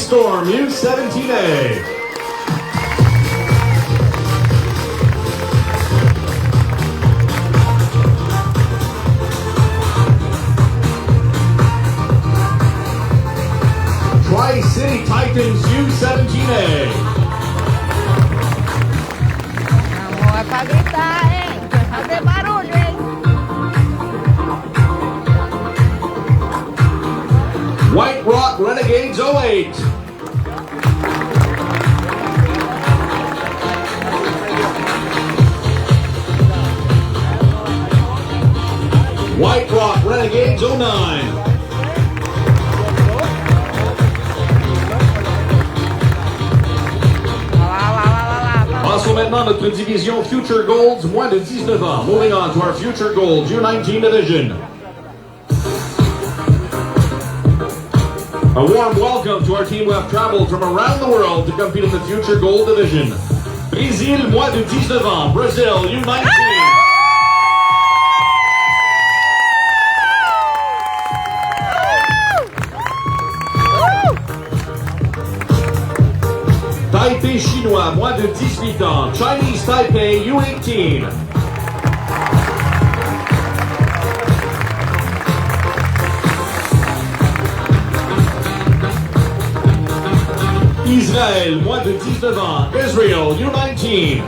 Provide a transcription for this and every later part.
Storm U17A. Tri-City Titans U17A. Não é pra gritar, hein? Vai fazer barulho, hein? White Rock Renegades 08. White Rock Renegades 09. Passons maintenant à notre division Future Golds, moins de 19 ans. Moving on to our Future Golds U19 division. A warm welcome to our team who have traveled from around the world to compete in the Future Gold division. Brésil, moins de 19 ans. Brazil U19. Taipei chinois, moins de 18 ans. Chinese Taipei U18. Israël, moins de 19 ans. Israel U19.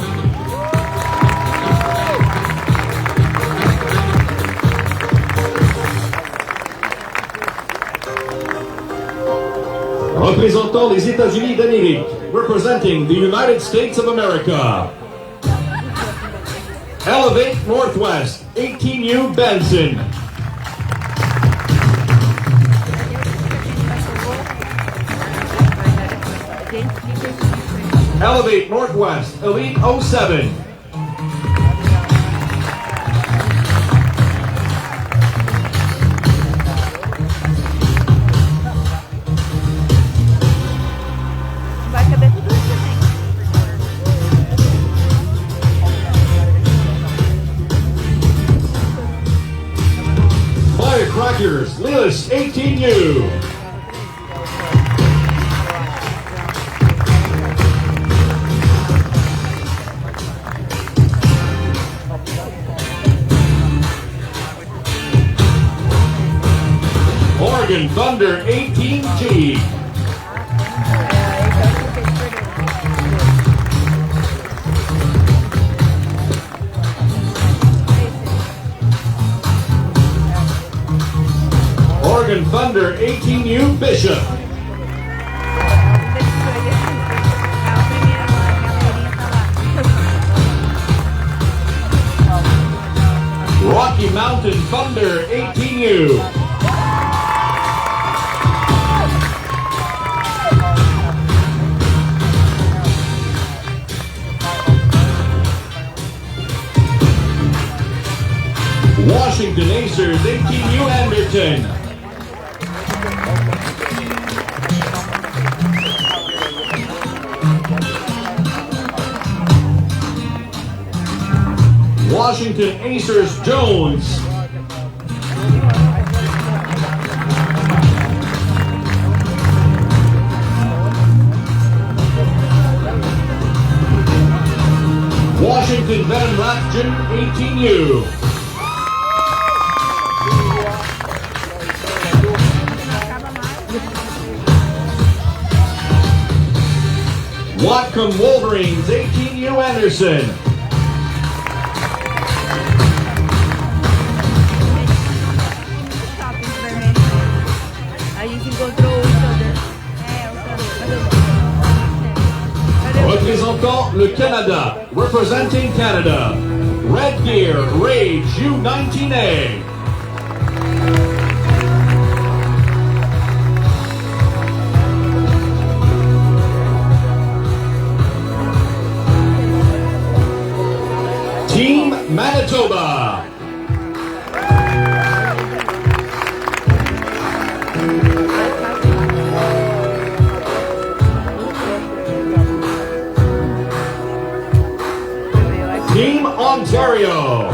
Représentant les États-Unis d'Amérique, representing the United States of America. Elevate Northwest, 18U Benson. Elevate Northwest, Elite 07. Firecrackers, Lewis, 18U. Oregon Thunder 18G. Oregon Thunder 18U Bishop. Rocky Mountain Thunder 18U. Washington Acers 18U Anderton. Washington Acers Jones. Washington Van Ratjen 18U. Whatcom Wolverines 18U Anderson. Représentant le Canada, representing Canada, Red Deer Rage U19A. Team Manitoba. Team Ontario.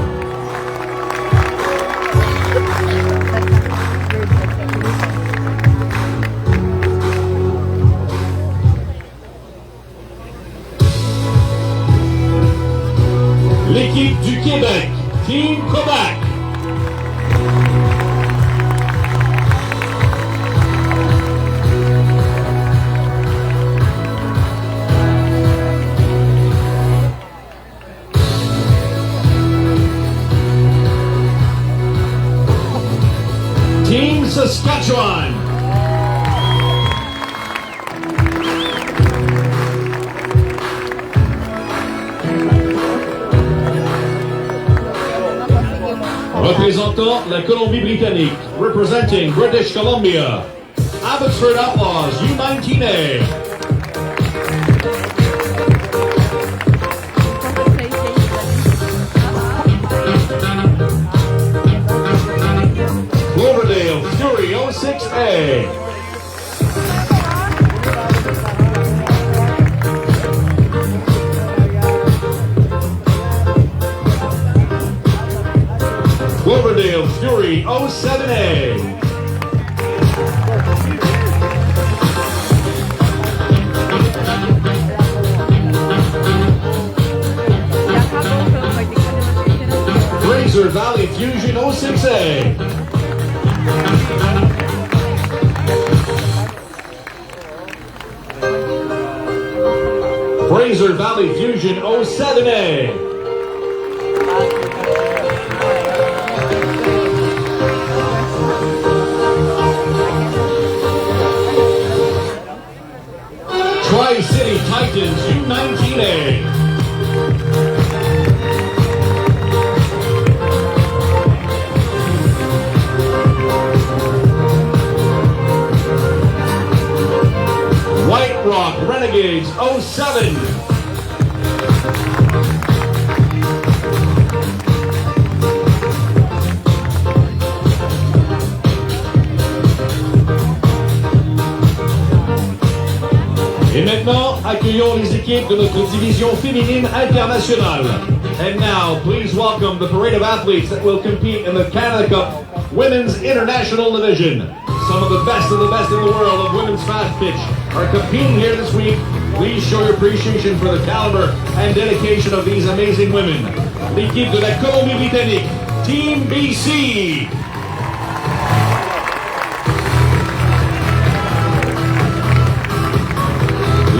L'équipe du Québec, Team Québec. Team Saskatchewan. Représentant la Colombie-Britannique, representing British Columbia, Abbotsford Outlaws U19A. Cloverdale Fury 06A. Cloverdale Fury 07A. Fraser Valley Fusion 06A. Fraser Valley Fusion 07A. Tri-City Titans U19A. White Rock Renegades 07. Et maintenant, accueillons les équipes de notre division féminine internationale. And now, please welcome the parade of athletes that will compete in the Canada Cup Women's International Division. Some of the best in the world of women's fast pitch are competing here this week. Please show your appreciation for the caliber and dedication of these amazing women. L'équipe de la Colombie-Britannique, Team BC.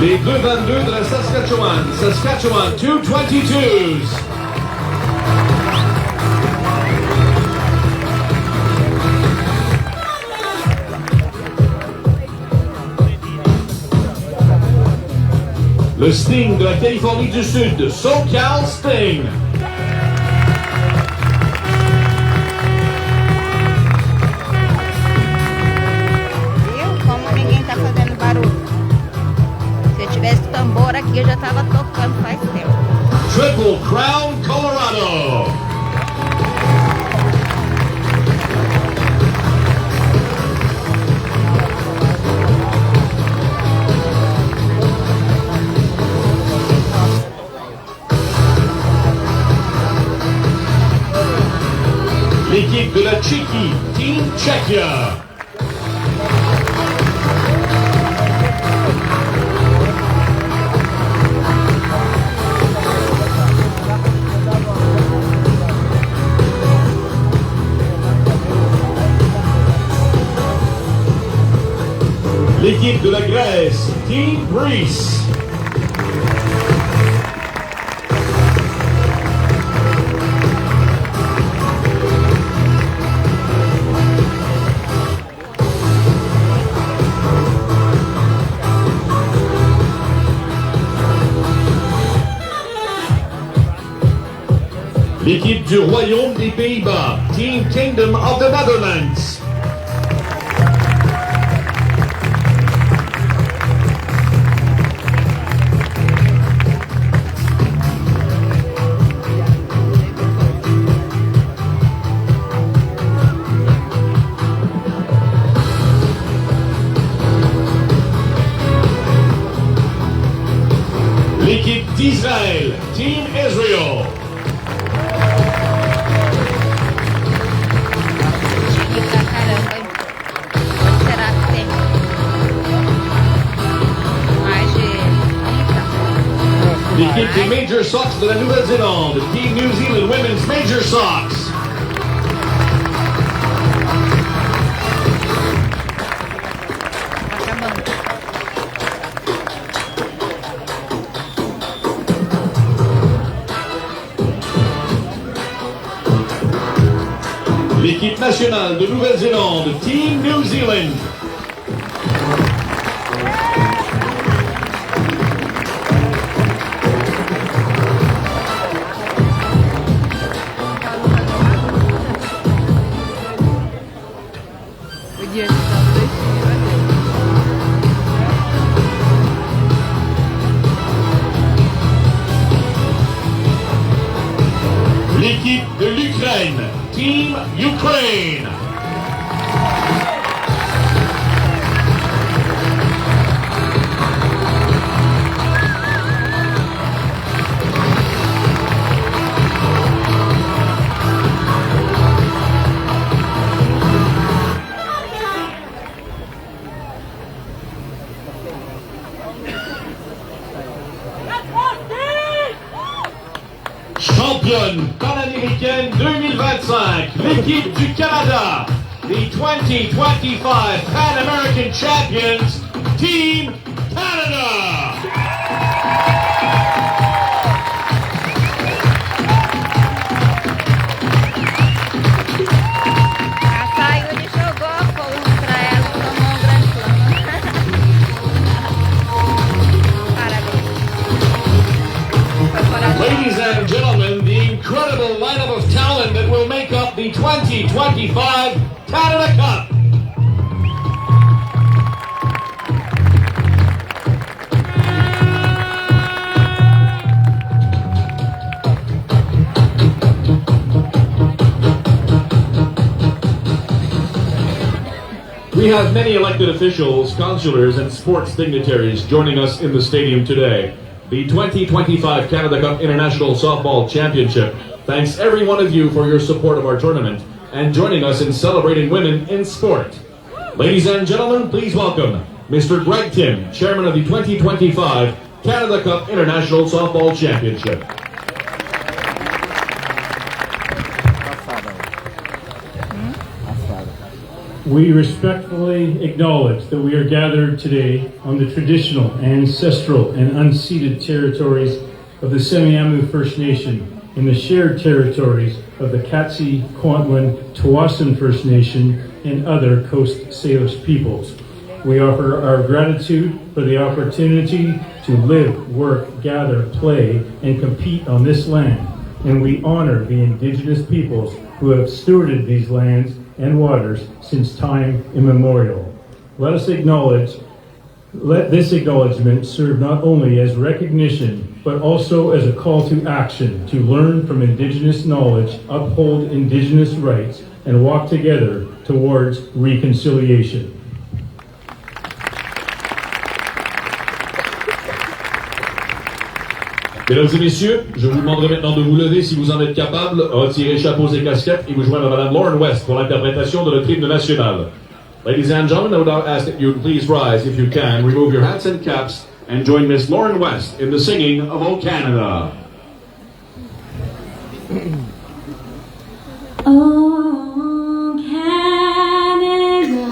Les 2-22 de la Saskatchewan, Saskatchewan 222s. Le Sting de la Californie du Sud, SoCal Sting. Viu como ninguém tá fazendo barulho? Se eu tivesse tambor aqui, eu já tava tocando faz tempo. Triple Crown, Colorado. L'équipe de la Tchéquie, Team Czechia. L'équipe de la Grèce, Team Greece. L'équipe du Royaume des Pays-Bas, Team Kingdom of the Netherlands. L'équipe d'Israël, Team Israel. l'équipe des Major Sox de la Nouvelle-Zélande, Team New Zealand Women's Major Sox. L'équipe nationale de Nouvelle-Zélande, Team New Zealand. L'équipe de l'Ukraine, Team Ukraine. Championne panaméricaine 2025, l'équipe du Canada, the 2025 Pan American Champions, Team Canada. Saiu e jogou a forma pra ela, tomou grande Parabéns. Ladies and gentlemen, the incredible lineup of talent that will make up the 2025 Canada Cup. We have many elected officials, consulars, and sports dignitaries joining us in the stadium today. The 2025 Canada Cup International Softball Championship thanks every one of you for your support of our tournament and joining us in celebrating women in sport. Ladies and gentlemen, please welcome Mr. Greg Tim, Chairman of the 2025 Canada Cup International Softball Championship. We respectfully acknowledge that we are gathered today on the traditional, ancestral, and unceded territories of the Semiahmoo First Nation in the shared territories of the Katzie, Kwantlen, Tawasin First Nation, and other Coast Salish peoples. We offer our gratitude for the opportunity to live, work, gather, play, and compete on this land, and we honor the Indigenous peoples who have stewarded these lands and waters since time immemorial. Let this acknowledgement serve not only as recognition, but also as a call to action to learn from Indigenous knowledge, uphold Indigenous rights, and walk together towards reconciliation. Mesdames et messieurs, je vous demanderai maintenant de vous lever si vous en êtes capable, retirer chapeaux et casquettes et vous joindre à Madame Lauren West pour l'interprétation de notre hymne national. Ladies and gentlemen, I would ask that you please rise if you can, remove your hats and caps, and join Miss Lauren West in the singing of O Canada. Oh, Canada,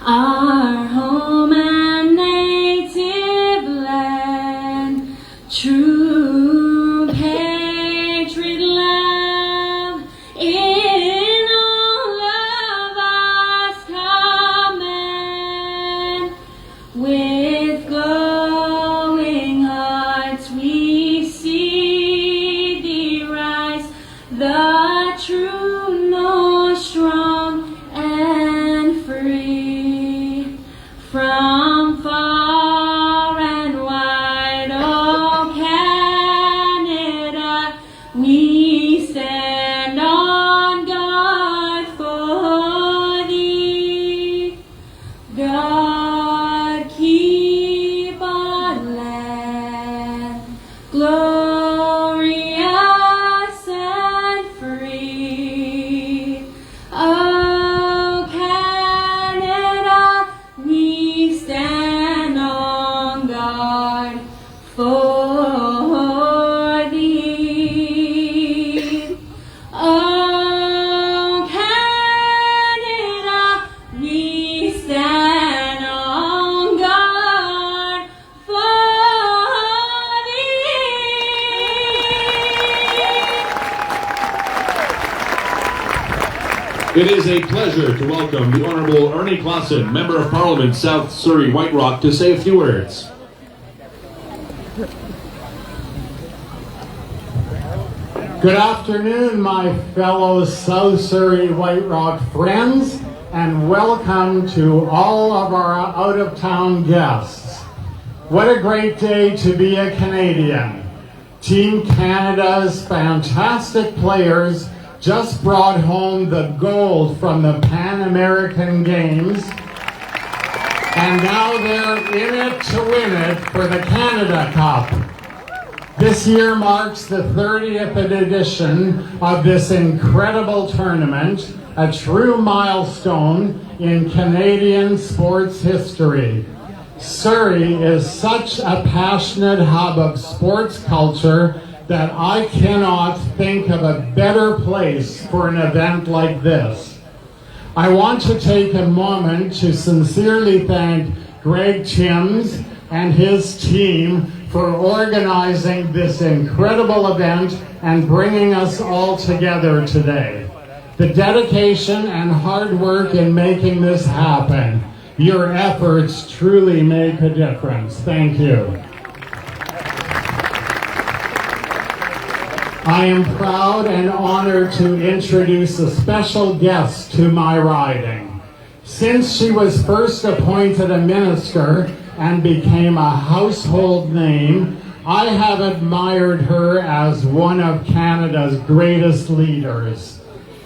our home and native land, true patriot love in all of us command. With glowing hearts we see thee rise, the true North strong and free. From far and wide, oh Canada, we stand on guard for thee. God keep our land glorious and free. It is a pleasure to welcome the Honourable Ernie Clausen, Member of Parliament, South Surrey, White Rock, to say a few words. Good afternoon, my fellow South Surrey White Rock friends, and welcome to all of our out-of-town guests. What a great day to be a Canadian. Team Canada's fantastic players just brought home the gold from the Pan American Games, and now they're in it to win it for the Canada Cup. This year marks the 30th edition of this incredible tournament, a true milestone in Canadian sports history. Surrey is such a passionate hub of sports culture that I cannot think of a better place for an event like this. I want to take a moment to sincerely thank Greg Timms and his team for organizing this incredible event and bringing us all together today. The dedication and hard work in making this happen, your efforts truly make a difference. Thank you. I am proud and honored to introduce a special guest to my riding. Since she was first appointed a minister and became a household name, I have admired her as one of Canada's greatest leaders.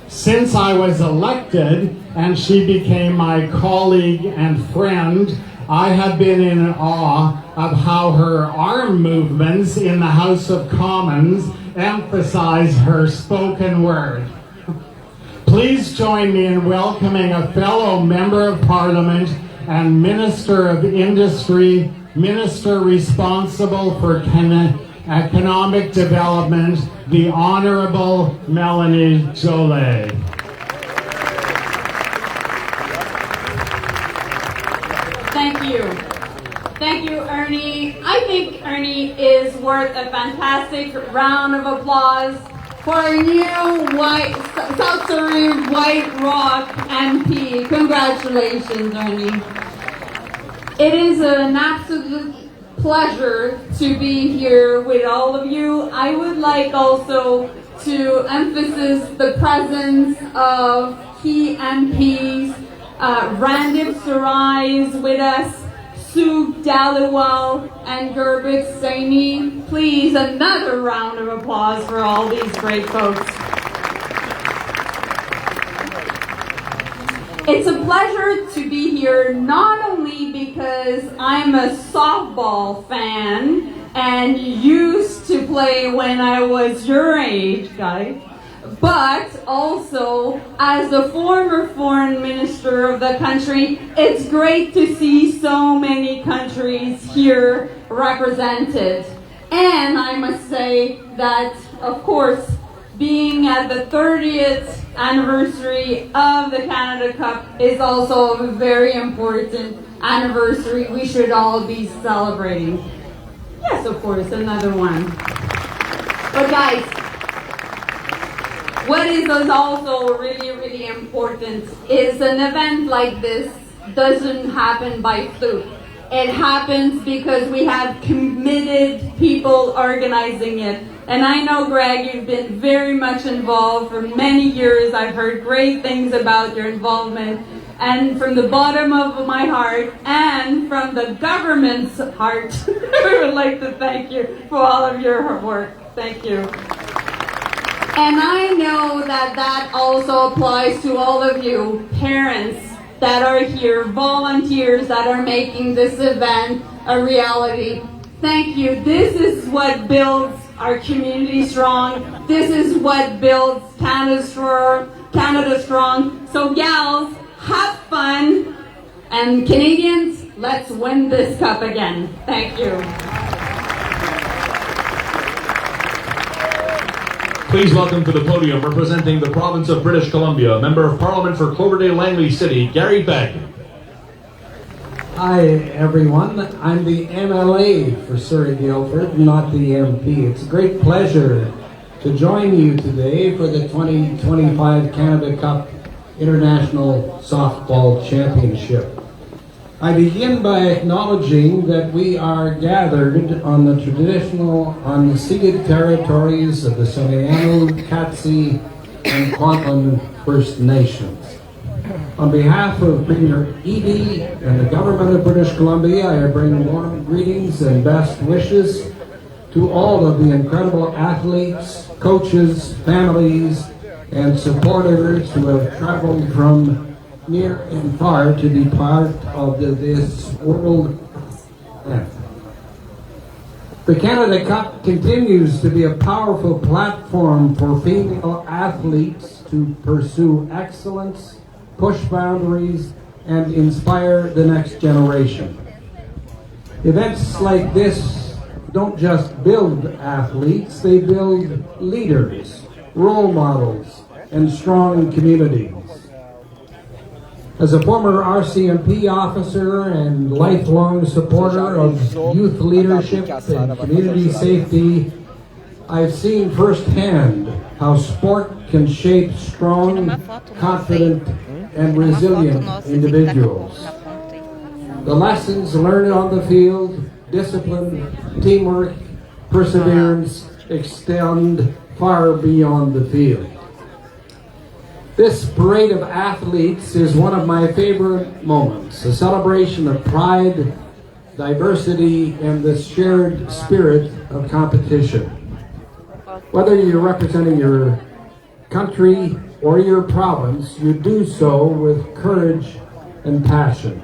Since I was elected and she became my colleague and friend, I have been in awe of how her arm movements in the House of Commons emphasize her spoken word. Please join me in welcoming a fellow Member of Parliament and Minister of Industry, Minister responsible for economic development, the Honourable Melanie Joly. Thank you. Thank you, Ernie. I think Ernie is worth a fantastic round of applause for our new South Surrey White Rock MP. Congratulations, Ernie. It is an absolute pleasure to be here with all of you. I would like also to emphasize the presence of key MPs. Randip Sarai is with us, Sue Dhaliwal and Gurbik Saini. Please, another round of applause for all these great folks. It's a pleasure to be here, not only because I'm a softball fan and used to play when I was your age, guys, but also as a former foreign minister of the country, it's great to see so many countries here represented. And I must say that, of course, being at the 30th anniversary of the Canada Cup is also a very important anniversary we should all be celebrating. Yes, of course, another one. But guys, what is also really, really important is an event like this doesn't happen by fluke. It happens because we have committed people organizing it. And I know, Greg, you've been very much involved for many years. I've heard great things about your involvement. And from the bottom of my heart and from the government's heart, we would like to thank you for all of your work. Thank you. And I know that that also applies to all of you, parents that are here, volunteers that are making this event a reality. Thank you. This is what builds our community strong. This is what builds Canada strong. So gals, have fun. And Canadians, let's win this cup again. Thank you. Please welcome to the podium, representing the province of British Columbia, Member of Parliament for Cloverdale-Langley City, Gary Beck. Hi everyone, I'm the MLA for Surrey Guildford, not the MP. It's a great pleasure to join you today for the 2025 Canada Cup International Softball Championship. I begin by acknowledging that we are gathered on the traditional unceded territories of the Cerimônia, Katsi, and Kwantlen First Nations. On behalf of Premier Edie and the government of British Columbia, I bring warm greetings and best wishes to all of the incredible athletes, coaches, families, and supporters who have traveled from near and far to be part of this world event. The Canada Cup continues to be a powerful platform for female athletes to pursue excellence, push boundaries, and inspire the next generation. Events like this don't just build athletes, they build leaders, role models, and strong communities. As a former RCMP officer and lifelong supporter of youth leadership and community safety, I've seen firsthand how sport can shape strong, confident, and resilient individuals. The lessons learned on the field, discipline, teamwork, perseverance, extend far beyond the field. This parade of athletes is one of my favorite moments, a celebration of pride, diversity, and the shared spirit of competition. Whether you're representing your country or your province, you do so with courage and passion.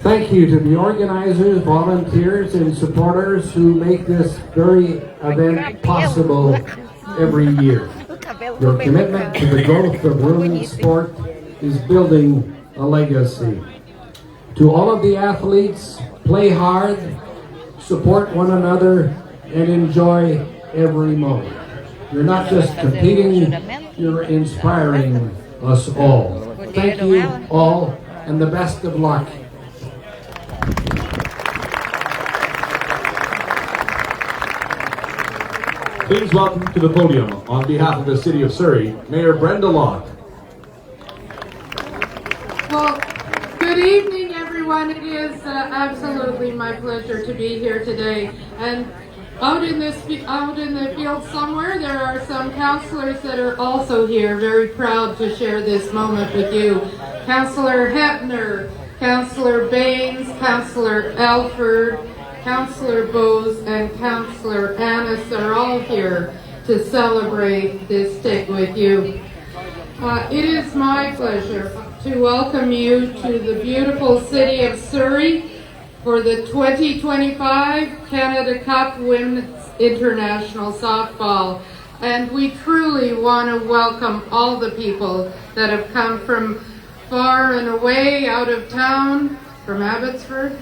Thank you to the organizers, volunteers, and supporters who make this very event possible every year. Your commitment to the growth of women's sport is building a legacy. To all of the athletes, play hard, support one another, and enjoy every moment. You're not just competing, you're inspiring us all. Thank you all, and the best of luck. Please welcome to the podium, on behalf of the City of Surrey, Mayor Brenda Locke. Well, good evening, everyone. It is absolutely my pleasure to be here today. And out in the field somewhere, there are some councillors that are also here, very proud to share this moment with you. Councillor Hepner, Councillor Baines, Councillor Alford, Councillor Bose, and Councillor Annis are all here to celebrate this day with you. It is my pleasure to welcome you to the beautiful city of Surrey for the 2025 Canada Cup Women's International Softball. And we truly want to welcome all the people that have come from far and away, out of town, from Abbotsford,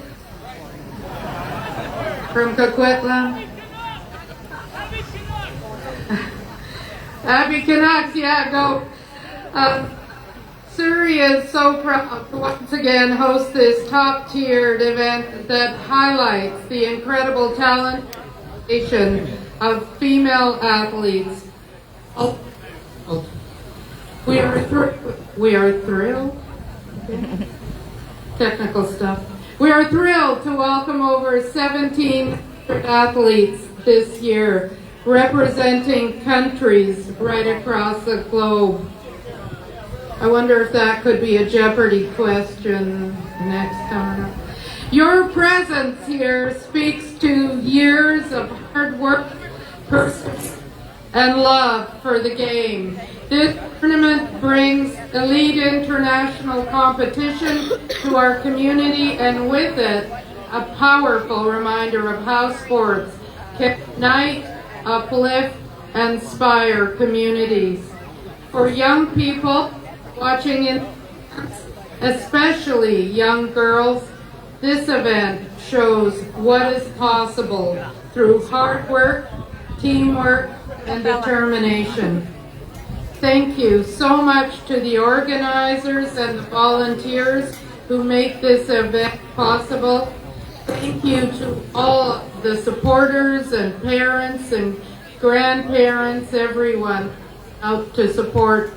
from Coquitlam. Abbey Canucks, yeah, go. Surrey is so proud to once again host this top-tiered event that highlights the incredible talent of female athletes. We are thrilled. Technical stuff. We are thrilled to welcome over 17 athletes this year, representing countries right across the globe. I wonder if that could be a Jeopardy question next time. Your presence here speaks to years of hard work, persistence, and love for the game. This tournament brings elite international competition to our community, and with it, a powerful reminder of how sports can unite, uplift, and inspire communities. For young people watching in, especially young girls, this event shows what is possible through hard work, teamwork, and determination. Thank you so much to the organizers and the volunteers who make this event possible. Thank you to all the supporters and parents and grandparents, everyone out to support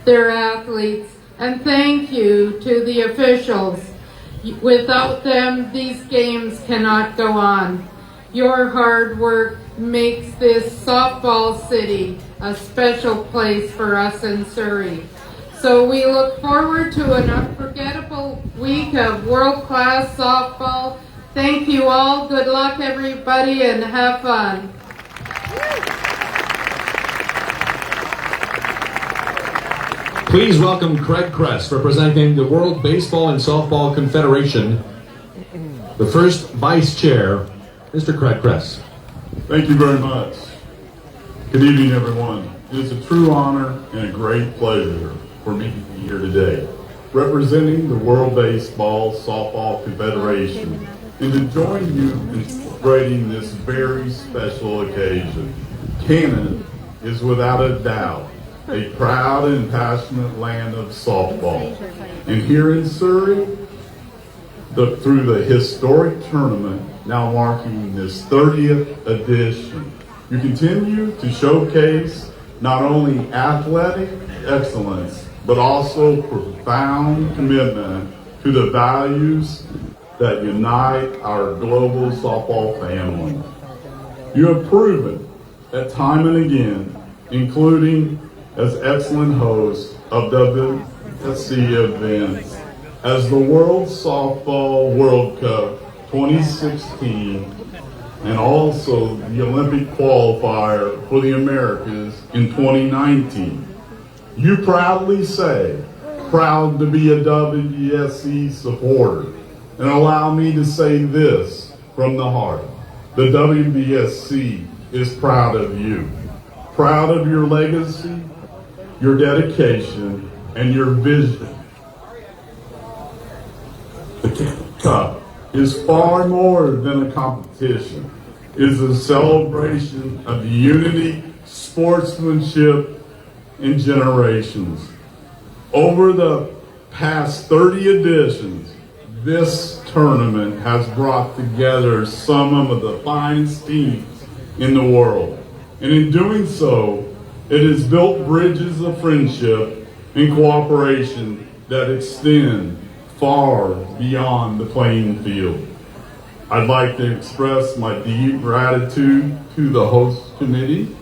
their athletes, and thank you to the officials. Without them, these games cannot go on. Your hard work makes this softball city a special place for us in Surrey. So we look forward to an unforgettable week of world-class softball. Thank you all. Good luck, everybody, and have fun. Please welcome Craig Kress, representing the World Baseball and Softball Confederation, the first Vice Chair, Mr. Craig Kress. Thank you very much. Good evening, everyone. It is a true honor and a great pleasure for me to be here today, representing the World Baseball Softball Confederation, and to join you in celebrating this very special occasion. Canada is without a doubt a proud and passionate land of softball. And here in Surrey, through the historic tournament, now marking this 30th edition, you continue to showcase not only athletic excellence, but also profound commitment to the values that unite our global softball family. You have proven that time and again, including as excellent host of WSC events, as the World Softball World Cup 2016, and also the Olympic qualifier for the Americas in 2019. You proudly say, proud to be a WSC supporter. And allow me to say this from the heart. The WBSC is proud of you. Proud of your legacy, your dedication, and your vision. The Cup is far more than a competition. It is a celebration of unity, sportsmanship, and generations. Over the past 30 editions, this tournament has brought together some of the finest teams in the world. And in doing so, it has built bridges of friendship and cooperation that extend far beyond the playing field. I'd like to express my deep gratitude to the host committee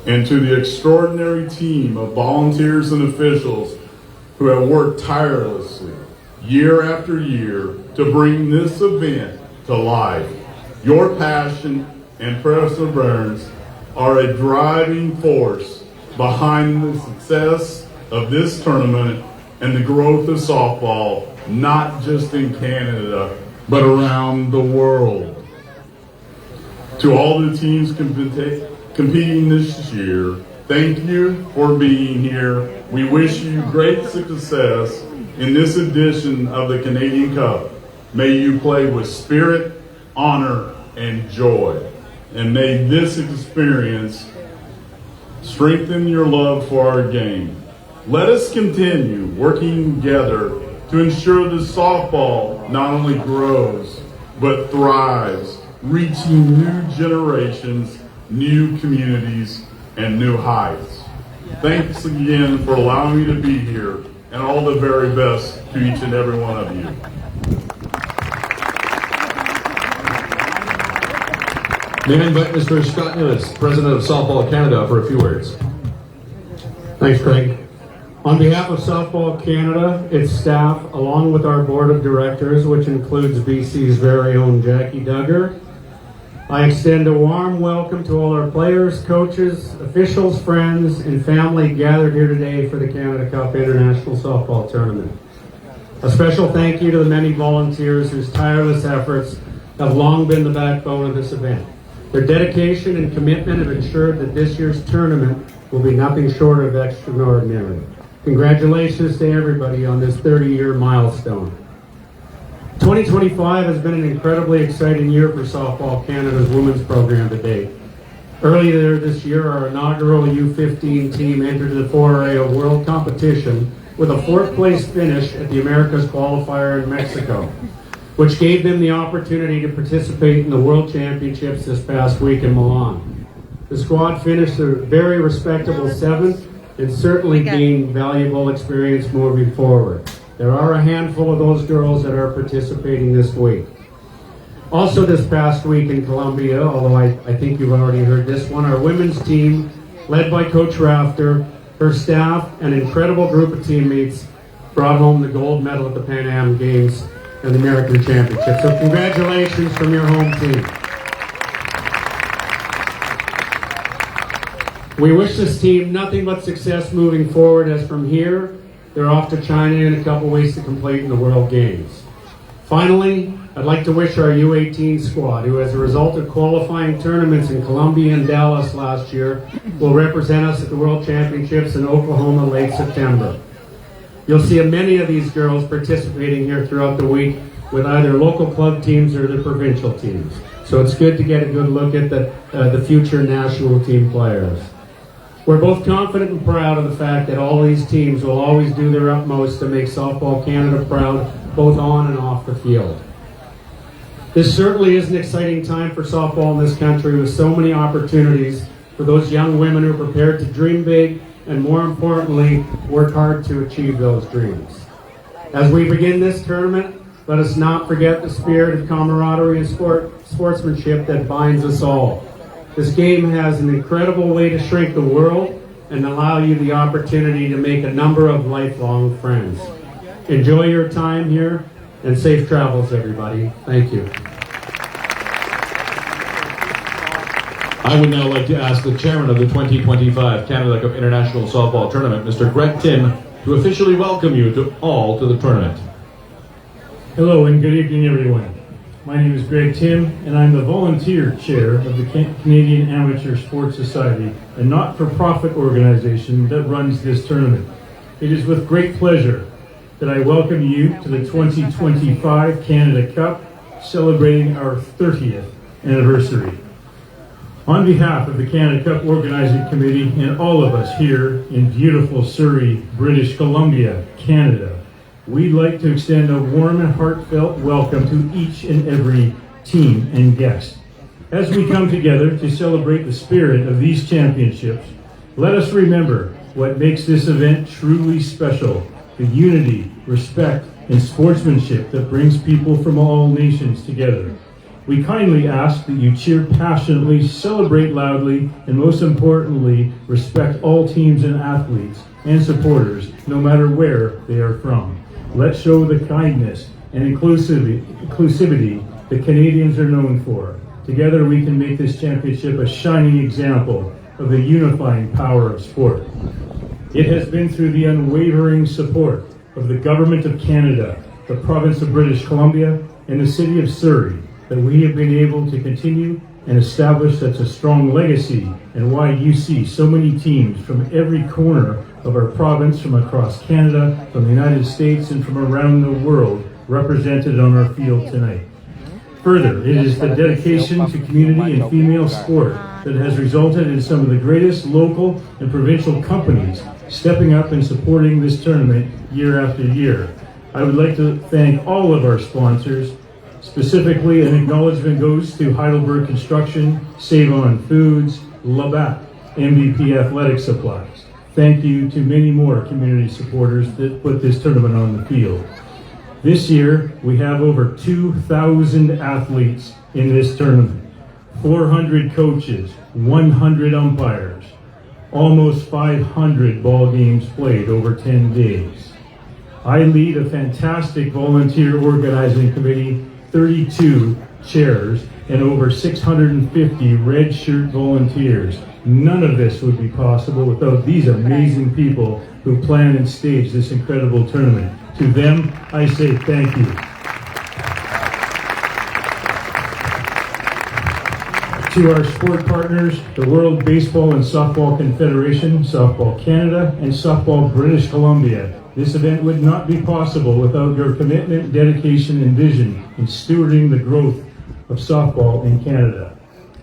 and to the extraordinary team of volunteers and officials who have worked tirelessly year after year to bring this event to life. Your passion and perseverance are a driving force behind the success of this tournament and the growth of softball, not just in Canada, but around the world. To all the teams competing this year, thank you for being here. We wish you great success in this edition of the Canadian Cup. May you play with spirit, honor, and joy. And may this experience strengthen your love for our game. Let us continue working together to ensure that softball not only grows, but thrives, reaching new generations, new communities, and new heights. Thanks again for allowing me to be here, and all the very best to each and every one of you. May I invite Mr. Scott Newis, President of Softball Canada, for a few words. Thanks, Craig. On behalf of Softball Canada, its staff, along with our board of directors, which includes BC's very own Jackie Duggar, I extend a warm welcome to all our players, coaches, officials, friends, and family gathered here today for the Canada Cup International Softball Tournament. A special thank you to the many volunteers whose tireless efforts have long been the backbone of this event. Their dedication and commitment have ensured that this year's tournament will be nothing short of extraordinary. Congratulations to everybody on this 30-year milestone. 2025 has been an incredibly exciting year for Softball Canada's women's program to date. Earlier this year, our inaugural U15 team entered the foray of world competition with a fourth-place finish at the Americas qualifier in Mexico, which gave them the opportunity to participate in the World Championships this past week in Milan. The squad finished a very respectable 7th and certainly gain valuable experience moving forward. There are a handful of those girls that are participating this week. Also this past week in Columbia, although I think you've already heard this one, our women's team, led by Coach Rafter, her staff, an incredible group of teammates, brought home the gold medal at the Pan Am Games and the American Championship. So congratulations from your home team. We wish this team nothing but success moving forward, as from here, they're off to China in a couple weeks to complete in the World Games. Finally, I'd like to wish our U18 squad, who as a result of qualifying tournaments in Columbia and Dallas last year, will represent us at the World Championships in Oklahoma late September. You'll see many of these girls participating here throughout the week with either local club teams or the provincial teams. So it's good to get a good look at the future national team players. We're both confident and proud of the fact that all these teams will always do their utmost to make Softball Canada proud, both on and off the field. This certainly is an exciting time for softball in this country, with so many opportunities for those young women who are prepared to dream big and, more importantly, work hard to achieve those dreams. As we begin this tournament, let us not forget the spirit of camaraderie and sportsmanship that binds us all. This game has an incredible way to shrink the world and allow you the opportunity to make a number of lifelong friends. Enjoy your time here, and safe travels, everybody. Thank you. I would now like to ask the chairman of the 2025 Canada Cup International Softball Tournament, Mr. Greg Tim, to officially welcome you all to the tournament. Hello and good evening, everyone. My name is Greg Tim, and I'm the volunteer chair of the Canadian Amateur Sports Society, a not-for-profit organization that runs this tournament. It is with great pleasure that I welcome you to the 2025 Canada Cup, celebrating our 30th anniversary. On behalf of the Canada Cup Organizing Committee and all of us here in beautiful Surrey, British Columbia, Canada, we'd like to extend a warm and heartfelt welcome to each and every team and guest. As we come together to celebrate the spirit of these championships, let us remember what makes this event truly special: the unity, respect, and sportsmanship that brings people from all nations together. We kindly ask that you cheer passionately, celebrate loudly, and most importantly, respect all teams and athletes and supporters, no matter where they are from. Let's show the kindness and inclusivity that Canadians are known for. Together we can make this championship a shining example of the unifying power of sport. It has been through the unwavering support of the Government of Canada, the Province of British Columbia, and the City of Surrey that we have been able to continue and establish such a strong legacy, and why you see so many teams from every corner of our province, from across Canada, from the United States, and from around the world represented on our field tonight. Further, it is the dedication to community and female sport that has resulted in some of the greatest local and provincial companies stepping up and supporting this tournament year after year. I would like to thank all of our sponsors. Specifically, an acknowledgement goes to Heidelberg Construction, Save On Foods, Labatt, MVP Athletic Supplies. Thank you to many more community supporters that put this tournament on the field. This year, we have over 2,000 athletes in this tournament, 400 coaches, 100 umpires, almost 500 ball games played over 10 days. I lead a fantastic volunteer organizing committee, 32 chairs, and over 650 red shirt volunteers. None of this would be possible without these amazing people who plan and stage this incredible tournament. To them, I say thank you. To our sport partners, the World Baseball and Softball Confederation, Softball Canada, and Softball British Columbia, this event would not be possible without your commitment, dedication, and vision in stewarding the growth of softball in Canada.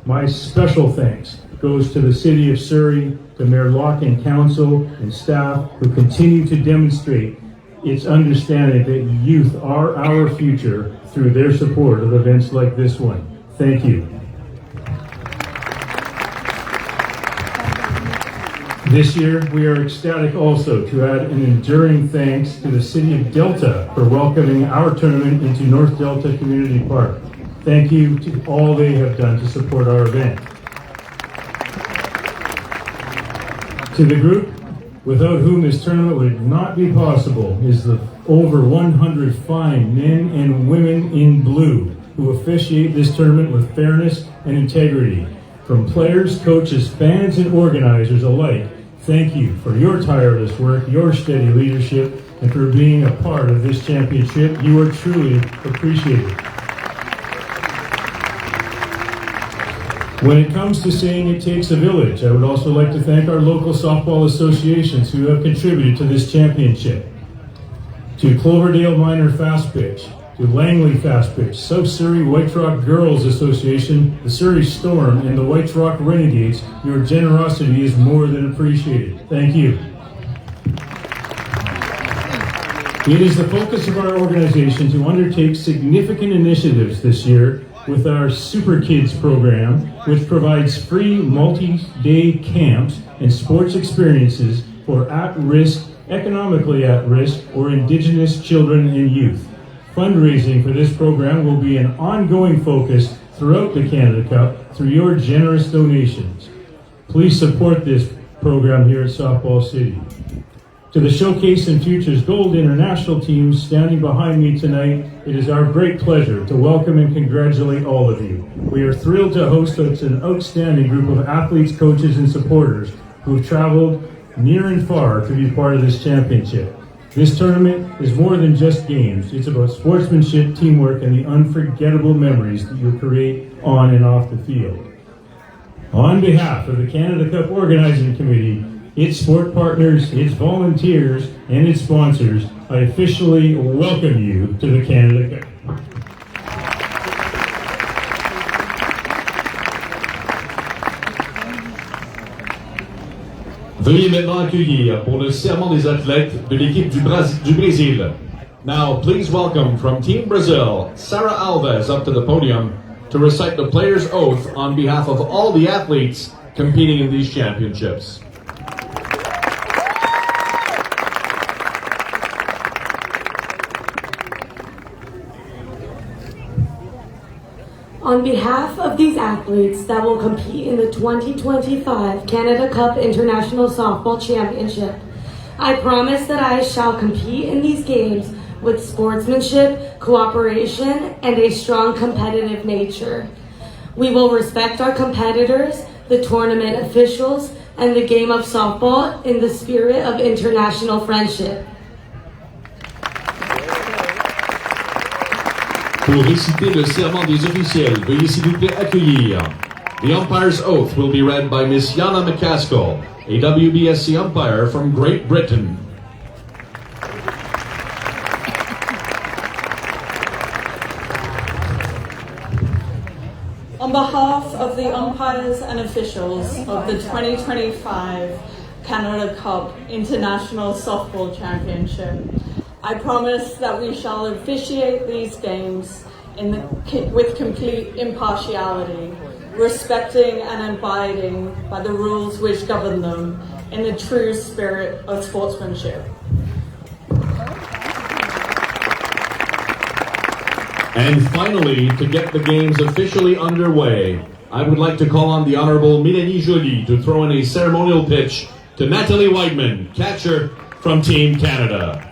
My special thanks goes to the City of Surrey, to Mayor Locke and Council and staff who continue to demonstrate its understanding that youth are our future through their support of events like this one. Thank you. This year, we are ecstatic also to add an enduring thanks to the City of Delta for welcoming our tournament into North Delta Community Park. Thank you to all they have done to support our event. To the group, without whom this tournament would not be possible, is the over 100 fine men and women in blue who officiate this tournament with fairness and integrity. From players, coaches, fans, and organizers alike, thank you for your tireless work, your steady leadership, and for being a part of this championship. You are truly appreciated. When it comes to saying it takes a village, I would also like to thank our local softball associations who have contributed to this championship. To Cloverdale Minor Fast Pitch, to Langley Fast Pitch, South Surrey White Rock Girls Association, the Surrey Storm, and the White Rock Renegades, your generosity is more than appreciated. Thank you. It is the focus of our organization to undertake significant initiatives this year with our Super Kids program, which provides free multi-day camps and sports experiences for at-risk, economically at-risk, or Indigenous children and youth. Fundraising for this program will be an ongoing focus throughout the Canada Cup through your generous donations. Please support this program here at Softball City. To the Showcase and Futures Gold International teams standing behind me tonight, it is our great pleasure to welcome and congratulate all of you. We are thrilled to host an outstanding group of athletes, coaches, and supporters who have traveled near and far to be part of this championship. This tournament is more than just games. It's about sportsmanship, teamwork, and the unforgettable memories that you'll create on and off the field. On behalf of the Canada Cup Organizing Committee, its sport partners, its volunteers, and its sponsors, I officially welcome you to the Canada Cup. Veuillez maintenant accueillir pour le serment des athlètes de l'équipe du Brésil. Now, please welcome from Team Brazil, Sarah Alves up to the podium to recite the player's oath on behalf of all the athletes competing in these championships. On behalf of these athletes that will compete in the 2025 Canada Cup International Softball Championship, I promise that I shall compete in these games with sportsmanship, cooperation, and a strong competitive nature. We will respect our competitors, the tournament officials, and the game of softball in the spirit of international friendship. Pour réciter le serment des officiels, veuillez s'il vous plaît accueillir. The umpire's oath will be read by Miss Yana McCaskill, a WBSC umpire from Great Britain. On behalf of the umpires and officials of the 2025 Canada Cup International Softball Championship, I promise that we shall officiate these games with complete impartiality, respecting and abiding by the rules which govern them in the true spirit of sportsmanship. And finally, to get the games officially underway, I would like to call on the Honorable Mélanie Joly to throw in a ceremonial pitch to Natalie Whiteman, catcher from Team Canada.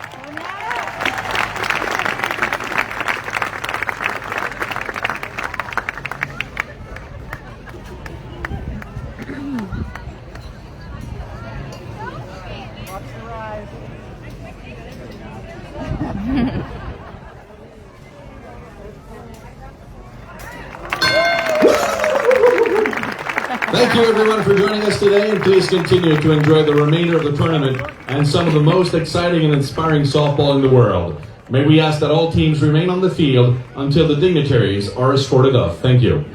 Thank you everyone for joining us today, and please continue to enjoy the remainder of the tournament and some of the most exciting and inspiring softball in the world. May we ask that all teams remain on the field until the dignitaries are escorted off. Thank you.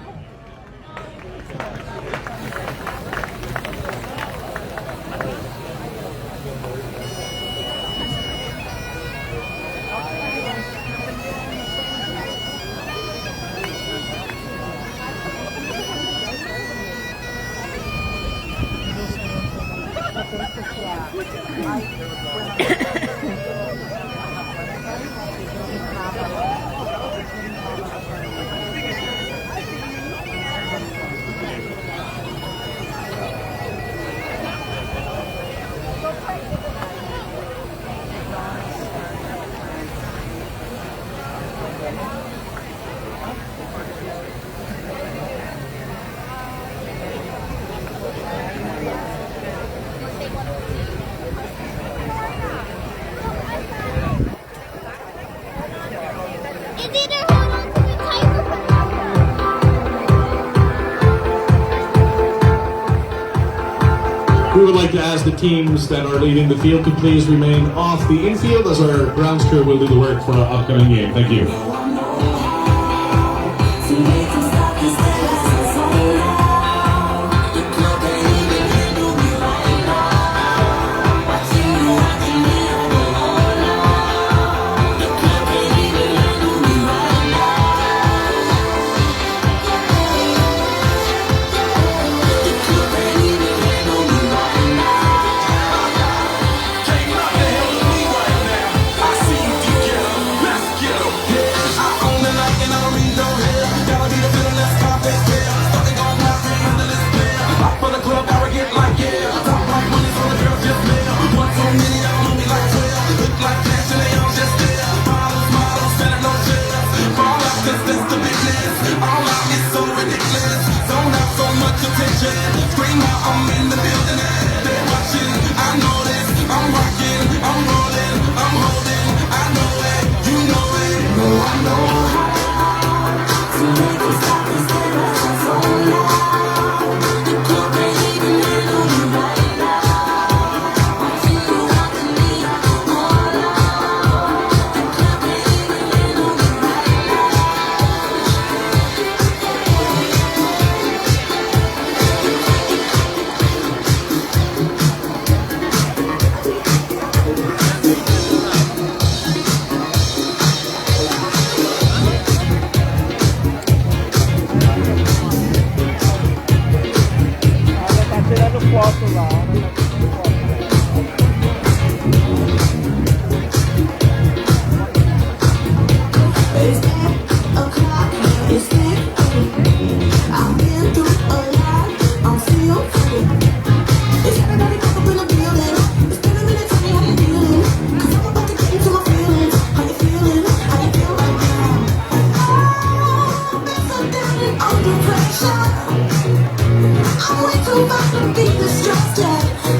We would like to ask the teams that are leading the field to please remain off the infield as our grounds crew will do the work for our upcoming game. Thank you. I'm way too far to be distracted.